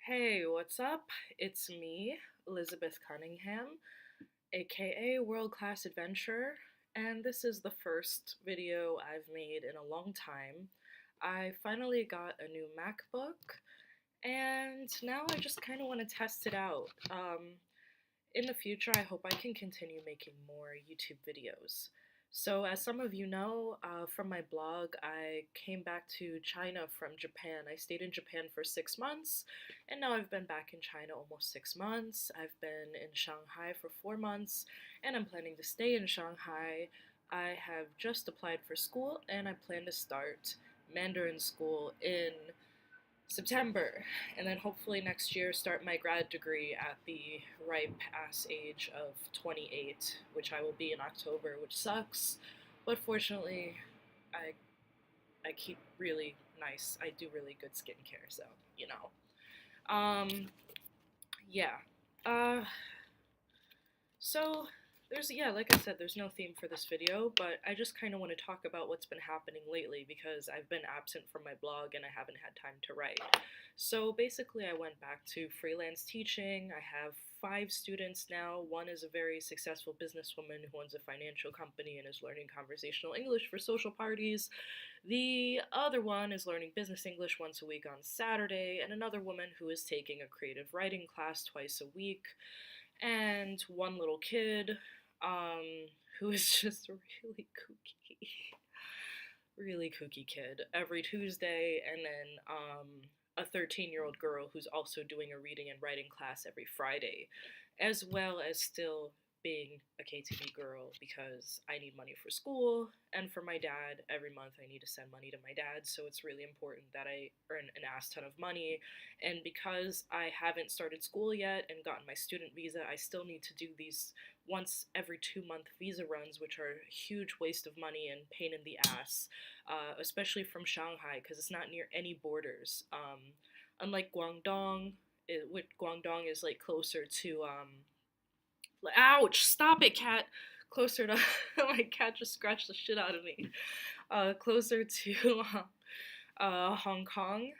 Hey, what's up? It's me, Elizabeth Cunningham, aka World Class Adventurer, and this is the first video I've made in a long time. I finally got a new MacBook, and now I just kind of want to test it out. In the future, I hope I can continue making more YouTube videos. So, as some of you know from my blog, I came back to China from Japan. I stayed in Japan for 6 months, and now I've been back in China almost 6 months. I've been in Shanghai for 4 months, and I'm planning to stay in Shanghai. I have just applied for school, and I plan to start Mandarin school in September, and then hopefully next year start my grad degree at the ripe ass age of 28, which I will be in October, which sucks, but fortunately, I I keep really nice. I do really good skincare, so you know. Yeah. Uh, so like I said, there's no theme for this video, but I just kind of want to talk about what's been happening lately because I've been absent from my blog and I haven't had time to write. So basically, I went back to freelance teaching. I have 5 students now. One is a very successful businesswoman who owns a financial company and is learning conversational English for social parties. The other one is learning business English once a week on Saturday, and another woman who is taking a creative writing class twice a week, and one little kid who is just a really kooky kid every Tuesday, and then a 13-year-old girl who's also doing a reading and writing class every Friday, as well as still being a KTV girl because I need money for school and for my dad. Every month I need to send money to my dad, so it's really important that I earn an ass ton of money. And because I haven't started school yet and gotten my student visa, I still need to do these once every 2 month visa runs, which are a huge waste of money and pain in the ass, especially from Shanghai because it's not near any borders. Unlike Guangdong, which Guangdong is like closer to ouch! Stop it, cat. Closer to my cat just scratched the shit out of me. Closer to Hong Kong.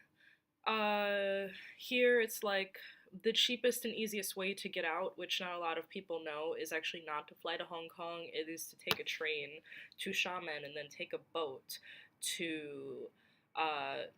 Here it's like the cheapest and easiest way to get out, which not a lot of people know, is actually not to fly to Hong Kong. It is to take a train to Xiamen and then take a boat to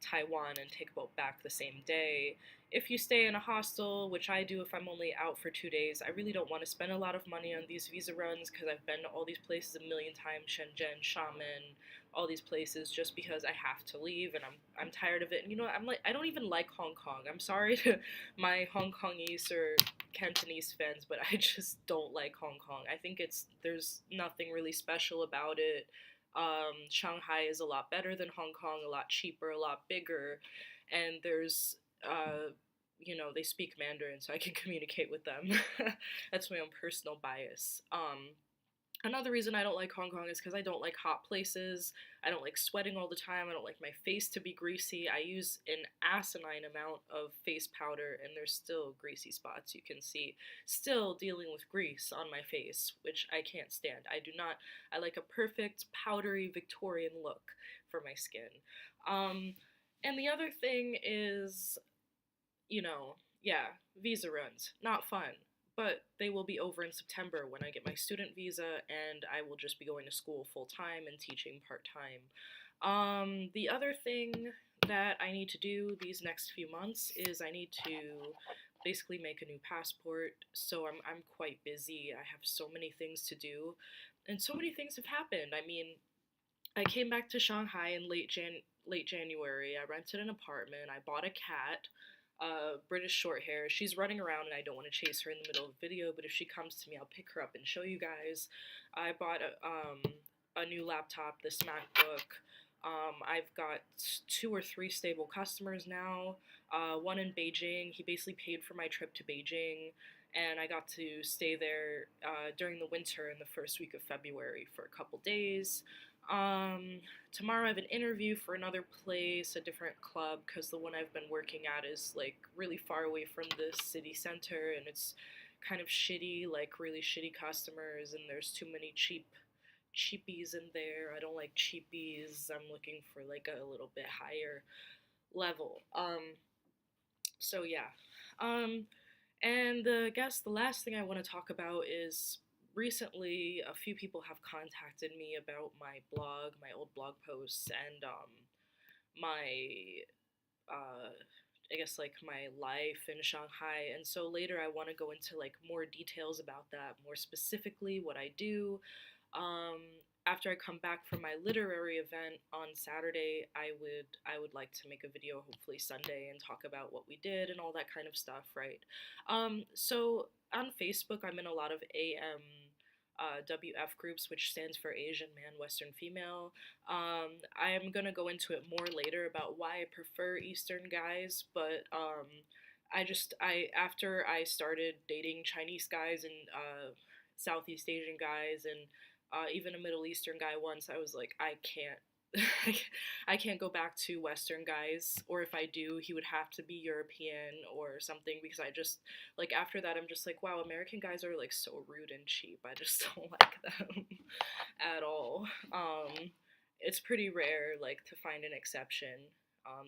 Taiwan and take a boat back the same day. If you stay in a hostel, which I do if I'm only out for 2 days, I really don't want to spend a lot of money on these visa runs because I've been to all these places a million times, Shenzhen, Xiamen, all these places, just because I have to leave and I'm tired of it. And you know what? I don't even like Hong Kong. I'm sorry to my Hong Kongese or Cantonese fans, but I just don't like Hong Kong. I think there's nothing really special about it. Shanghai is a lot better than Hong Kong, a lot cheaper, a lot bigger, and there's they speak Mandarin, so I can communicate with them. That's my own personal bias. Another reason I don't like Hong Kong is because I don't like hot places. I don't like sweating all the time. I don't like my face to be greasy. I use an asinine amount of face powder, and there's still greasy spots you can see. Still dealing with grease on my face, which I can't stand. I like a perfect, powdery Victorian look for my skin. And the other thing is, yeah, visa runs. Not fun, but they will be over in September when I get my student visa, and I will just be going to school full time and teaching part time. The other thing that I need to do these next few months is I need to basically make a new passport. So I'm quite busy. I have so many things to do, and so many things have happened. I mean, I came back to Shanghai in late January. I rented an apartment. I bought a cat, British short hair. She's running around and I don't want to chase her in the middle of the video, but if she comes to me, I'll pick her up and show you guys. I bought a new laptop, this MacBook. I've got 2 or 3 stable customers now. One in Beijing. He basically paid for my trip to Beijing, and I got to stay there during the winter in the first week of February for a couple days. Tomorrow I have an interview for another place, a different club, because the one I've been working at is like really far away from the city center, and it's kind of shitty, like really shitty customers, and there's too many cheapies in there. I don't like cheapies. I'm looking for like a little bit higher level. So yeah. Um, and I guess the last thing I want to talk about is recently a few people have contacted me about my blog, my old blog posts, and my uh, I guess like my life in Shanghai. And so later I want to go into like more details about that, more specifically what I do. Um, After I come back from my literary event on Saturday, I would like to make a video, hopefully Sunday, and talk about what we did and all that kind of stuff, right? So on Facebook, I'm in a lot of WF groups, which stands for Asian Man, Western Female. I am gonna go into it more later about why I prefer Eastern guys, but I after I started dating Chinese guys and Southeast Asian guys and even a Middle Eastern guy once, I was like, I can't. I can't go back to Western guys, or if I do, he would have to be European or something because I just like after that I'm just like, wow, American guys are like so rude and cheap. I just don't like them at all. It's pretty rare like to find an exception.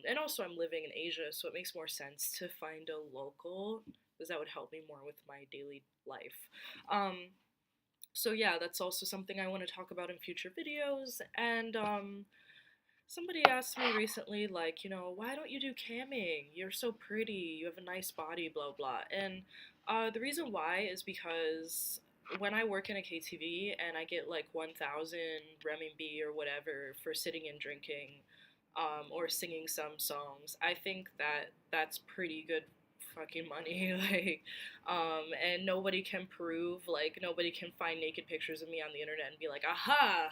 And also I'm living in Asia, so it makes more sense to find a local because that would help me more with my daily life. So yeah, that's also something I want to talk about in future videos. And somebody asked me recently, like, why don't you do camming? You're so pretty, you have a nice body, blah blah. And the reason why is because when I work in a KTV and I get like 1,000 renminbi or whatever for sitting and drinking, or singing some songs, I think that that's pretty good fucking money. Like, and nobody can prove, like, nobody can find naked pictures of me on the internet and be like, aha,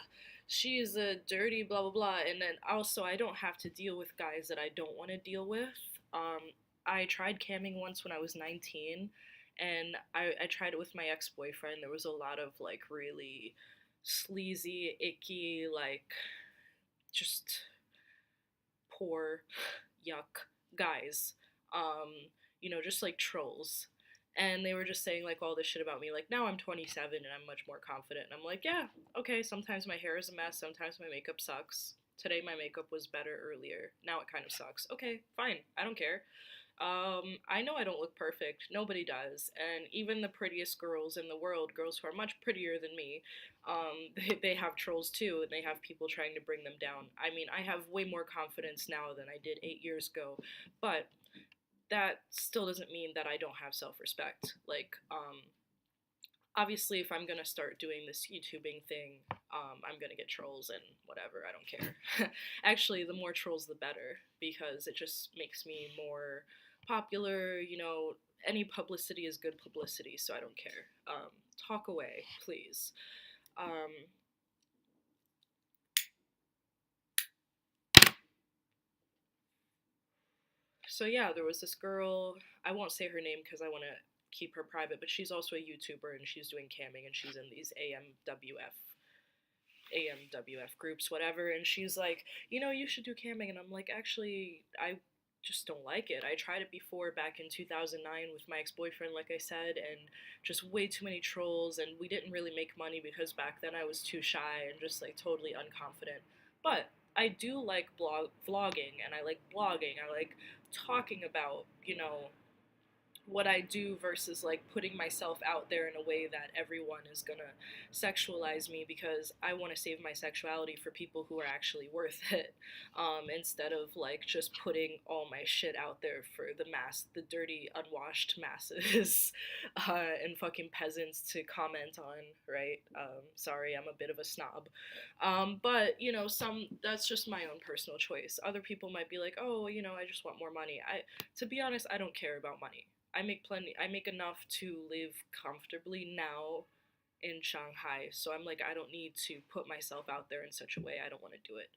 she's a dirty blah blah blah. And then also I don't have to deal with guys that I don't want to deal with. I tried camming once when I was 19, and I tried it with my ex-boyfriend. There was a lot of like really sleazy, icky, like just poor, yuck guys. Just like trolls. And they were just saying like all this shit about me. Like now I'm 27 and I'm much more confident. And I'm like, yeah, okay, sometimes my hair is a mess, sometimes my makeup sucks. Today my makeup was better earlier. Now it kind of sucks. Okay, fine. I don't care. I know I don't look perfect. Nobody does. And even the prettiest girls in the world, girls who are much prettier than me, they have trolls too, and they have people trying to bring them down. I mean, I have way more confidence now than I did 8 years ago, but that still doesn't mean that I don't have self respect. Like, obviously, if I'm gonna start doing this YouTubing thing, I'm gonna get trolls and whatever, I don't care. Actually, the more trolls, the better, because it just makes me more popular. Any publicity is good publicity, so I don't care. Talk away, please. Um, so yeah, there was this girl. I won't say her name because I want to keep her private, but she's also a YouTuber and she's doing camming and she's in these AMWF groups, whatever. And she's like, you should do camming. And I'm like, actually, I just don't like it. I tried it before back in 2009 with my ex boyfriend, like I said, and just way too many trolls. And we didn't really make money because back then I was too shy and just like totally unconfident. But I do like vlogging and I like blogging. I like talking about, what I do versus like putting myself out there in a way that everyone is gonna sexualize me because I want to save my sexuality for people who are actually worth it, instead of like just putting all my shit out there for the dirty, unwashed masses, and fucking peasants to comment on, right? Sorry, I'm a bit of a snob. But that's just my own personal choice. Other people might be like, oh, I just want more money. To be honest, I don't care about money. I make enough to live comfortably now in Shanghai. So I'm like, I don't need to put myself out there in such a way. I don't want to do it.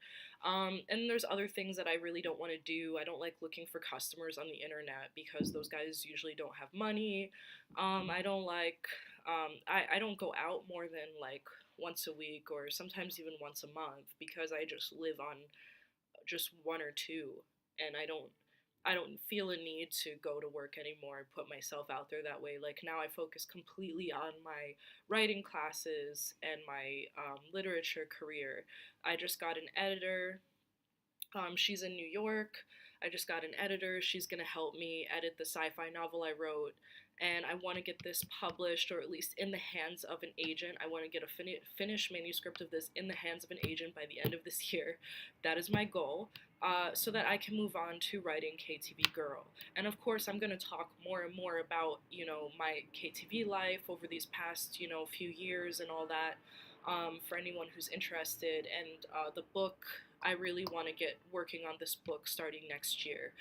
And there's other things that I really don't want to do. I don't like looking for customers on the internet because those guys usually don't have money. I don't like, I don't go out more than like once a week or sometimes even once a month because I just live on just one or two, and I don't feel a need to go to work anymore and put myself out there that way. Like now I focus completely on my writing classes and my literature career. I just got an editor. She's in New York. I just got an editor. She's gonna help me edit the sci-fi novel I wrote, and I want to get this published, or at least in the hands of an agent. I want to get a finished manuscript of this in the hands of an agent by the end of this year. That is my goal. So that I can move on to writing KTV Girl. And of course, I'm going to talk more and more about, my KTV life over these past, few years and all that, for anyone who's interested. And the book, I really want to get working on this book starting next year.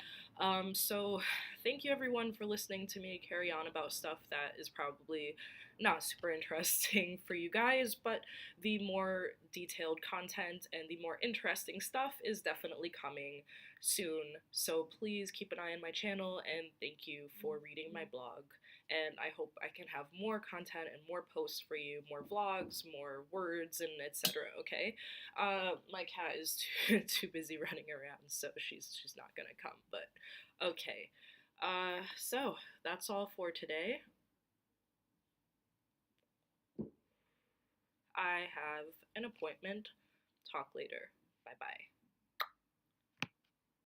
So thank you everyone for listening to me carry on about stuff that is probably not super interesting for you guys, but the more detailed content and the more interesting stuff is definitely coming soon. So please keep an eye on my channel, and thank you for reading my blog. And I hope I can have more content and more posts for you, more vlogs, more words, and etc. Okay, my cat is too busy running around, so she's not gonna come. But okay, so that's all for today. I have an appointment. Talk later. Bye bye.